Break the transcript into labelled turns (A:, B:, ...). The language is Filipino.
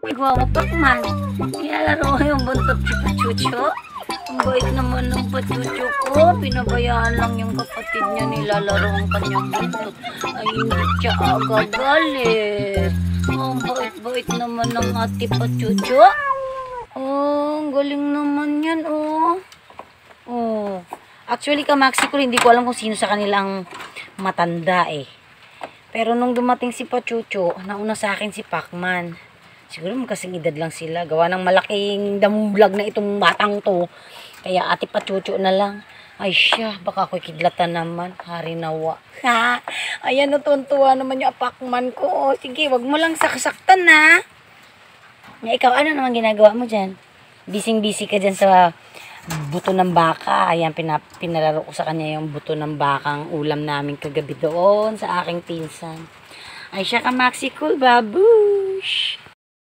A: Ikaw mo, Pakman. Nilalaro ko yung buntot si Pachucho. Ang bait naman ng Pachucho ko. Pinabayaan lang yung kapatid niya nilalaro ang kanyang buntot. Ay, hindi siya agagalit. Ang bait-bait naman ng ate Pachucho. Oh, ang galing naman yan, oh. Oh. Actually, kamaksi ko, hindi ko alam kung sino sa kanilang matanda eh. Pero nung dumating si Pachucho, nauna sa akin si Pakman. Siguro magkasing edad lang sila. Gawa ng malaking damulag na itong batang to. Kaya ate Pachucho na lang. Ay siya, baka ako'y kidlatan naman. Hari nawa. Ha? Ayan, natutuwa naman yung Pakman ko. O, sige, wag mo lang sakasaktan na. Ikaw, ano naman ginagawa mo dyan? Bising-busy ka dyan sa buto ng baka. Ayan, pinalaro ko sa kanya yung buto ng bakang ulam namin kagabi doon sa aking pinsan. Ay siya, kamaksi, cool babush.